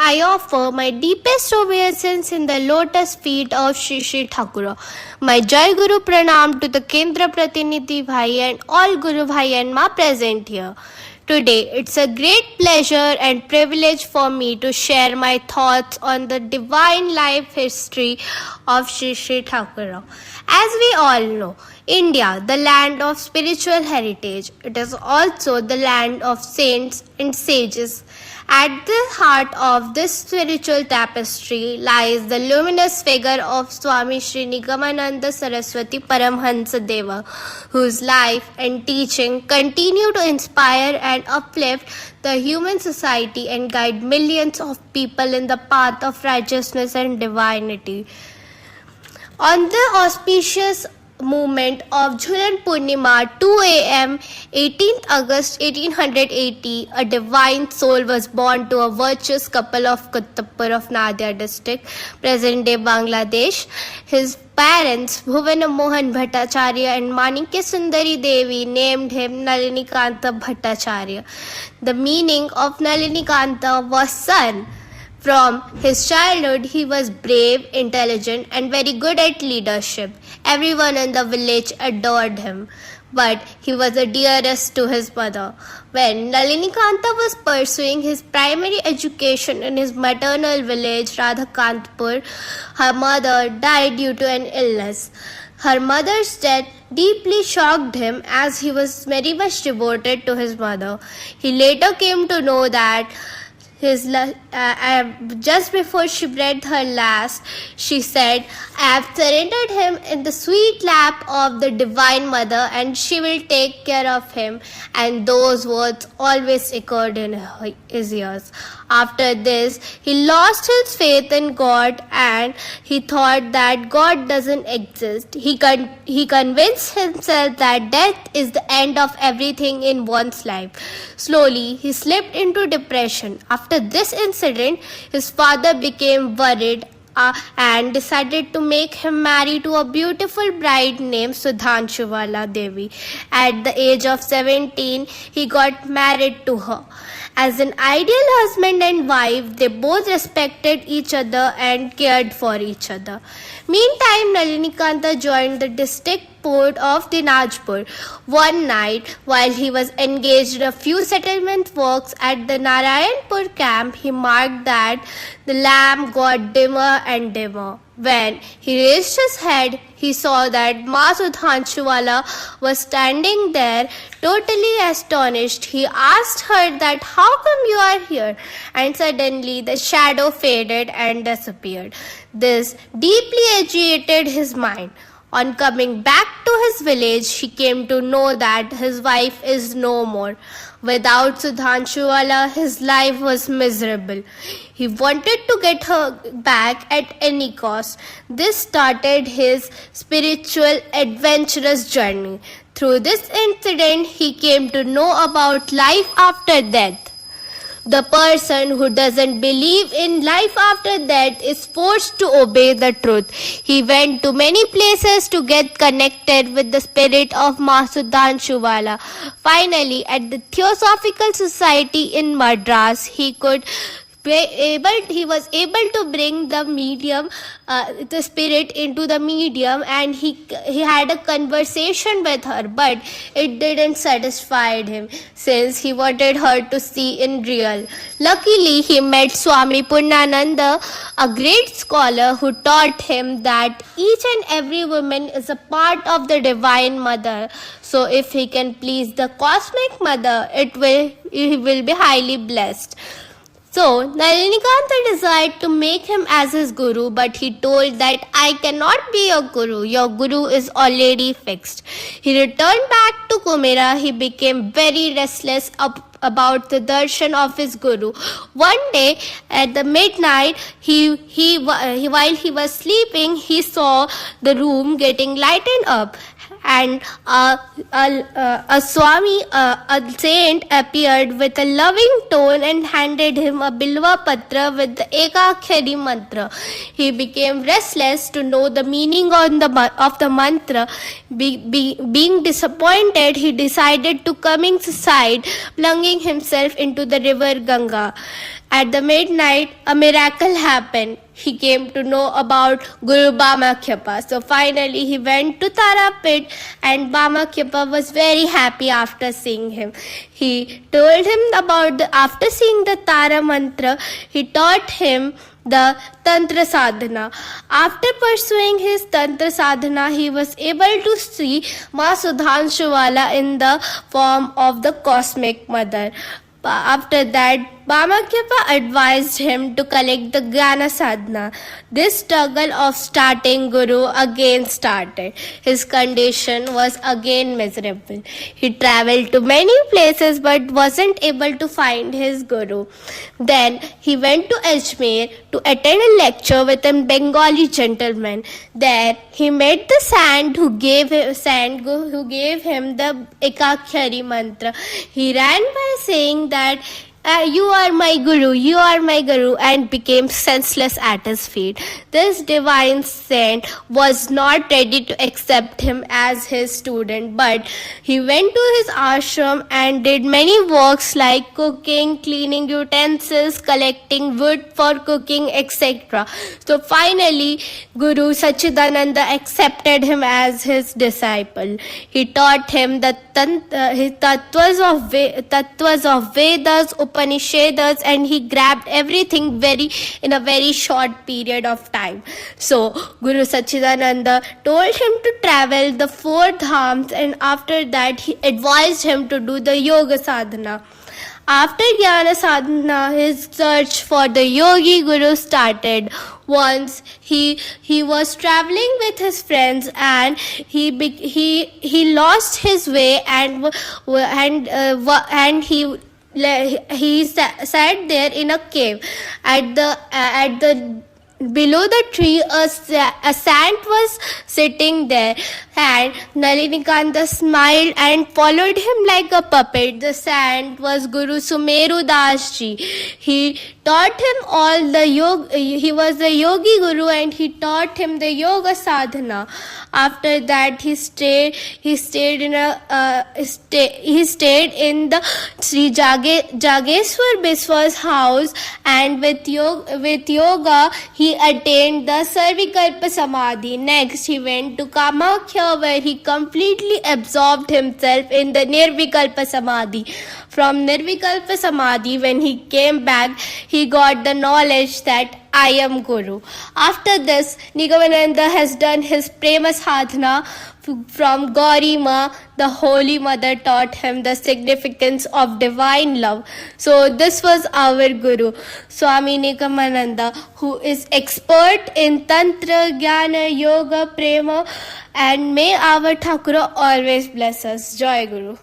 I offer my deepest obeisance in the lotus feet of Shri Shri Thakura. My Jai Guru Pranam to the Kendra Pratinidhi Bhai and all Guru Bhai and Ma present here. Today, it's a great pleasure and privilege for me to share my thoughts on the divine life history of Shri Shri Thakura. As we all know, India, the land of spiritual heritage, it is also the land of saints and sages. At the heart of this spiritual tapestry lies the luminous figure of Swami Sri Nigamananda Saraswati Paramhansa Deva, whose life and teaching continue to inspire and uplift the human society and guide millions of people in the path of righteousness and divinity. On the auspicious moment of Jhulan Purnima, 2 a.m., 18th August 1880, a divine soul was born to a virtuous couple of Kuttapur of Nadia district, present-day Bangladesh. His parents, Bhuvana Mohan Bhattacharya and Manikya Sundari Devi, named him Nalinikanta Bhattacharya. The meaning of Nalinikanta was son. From his childhood, he was brave, intelligent, and very good at leadership. Everyone in the village adored him, but he was the dearest to his mother. When Nalinikanta was pursuing his primary education in his maternal village, Radhakantpur, her mother died due to an illness. Her mother's death deeply shocked him as he was very much devoted to his mother. He later came to know that just before she breathed her last, she said, "I have surrendered him in the sweet lap of the Divine Mother and she will take care of him." And those words always echoed in his ears. After this, he lost his faith in God and he thought that God doesn't exist. He convinced himself that death is the end of everything in one's life. Slowly, he slipped into depression. After this incident, his father became worried and decided to make him marry to a beautiful bride named Sudhanshuvala Devi. At the age of 17, he got married to her. As an ideal husband and wife, they both respected each other and cared for each other. Meantime, Nalinikanta joined the district port of Dinajpur. One night, while he was engaged in a few settlement works at the Narayanpur camp, he marked that the lamp got dimmer and dimmer. When he raised his head, he saw that Ma Sudhanshuvala was standing there, totally astonished. He asked her that, "How come you are here?" And suddenly the shadow faded and disappeared. This deeply agitated his mind. On coming back to his village, he came to know that his wife is no more. Without Sudhanshuvala, his life was miserable. He wanted to get her back at any cost. This started his spiritual adventurous journey. Through this incident, he came to know about life after death. The person who doesn't believe in life after death is forced to obey the truth. He went to many places to get connected with the spirit of Ma Sudhanshuvala. Finally, at the Theosophical Society in Madras, he was able to bring the medium, the spirit into the medium, and he had a conversation with her, but it didn't satisfy him since he wanted her to see in real. Luckily, he met Swami Purnananda, a great scholar who taught him that each and every woman is a part of the Divine Mother. So if he can please the Cosmic Mother, he will be highly blessed. So, Nalinikanta desired to make him as his guru, but he told that, "I cannot be your guru. Your guru is already fixed." He returned back to Kumera. He became very restless about the darshan of his guru. One day at the midnight, while he was sleeping, he saw the room getting lightened up. And a Swami, a saint, appeared with a loving tone and handed him a Bilva Patra with the Ekakshari mantra. He became restless to know the meaning of the mantra. Being disappointed, he decided to commit suicide, plunging himself into the river Ganga. At the midnight, a miracle happened. He came to know about Guru Bamakyapa. So finally, he went to Tarapit, and Bamakyapa was very happy after seeing him. He told him about after seeing the Tara mantra, he taught him the Tantra Sadhana. After pursuing his Tantra Sadhana, he was able to see Ma Sudhanshuvala in the form of the Cosmic Mother. After that, Bamakyapa advised him to collect the Jnana Sadhana. This struggle of starting Guru again started. His condition was again miserable. He travelled to many places but wasn't able to find his Guru. Then he went to Ajmer to attend a lecture with a Bengali gentleman. There he met the saint who gave him the Ekakhyari mantra. He ran by saying that you are my guru, and became senseless at his feet. This divine saint was not ready to accept him as his student, but he went to his ashram and did many works like cooking, cleaning utensils, collecting wood for cooking, etc. So finally, Guru Sachidananda accepted him as his disciple. He taught him the tattvas of Vedas, Upanishads, and he grabbed everything in a very short period of time. So Guru Sachidananda told him to travel the 4 dhams, and after that he advised him to do the yoga sadhana. After Jnana Sadhana, his search for the Yogi Guru started. Once he was traveling with his friends, and he lost his way, and he sat there in a cave. At the below the tree, a saint was sitting there, and Nalinikanta smiled and followed him like a puppet. The saint was Guru Sumeru Das Ji. He taught him all the yoga. He was the Yogi Guru, and he taught him the yoga sadhana. After that, he stayed in the Sri Jageshwar Biswa's house, and with yoga he attained the Sarvikalpa Samadhi. Next, he went to Kamakhya, where he completely absorbed himself in the Nirvikalpa Samadhi. From Nirvikalpa Samadhi, when he came back, he got the knowledge that I am Guru. After this, Nigamananda has done his Prema Sadhana. From Gauri Ma, the Holy Mother taught him the significance of divine love. So this was our Guru, Swami Nigamananda, who is expert in Tantra, Jnana, Yoga, Prema, and may our Thakura always bless us. Jai Guru.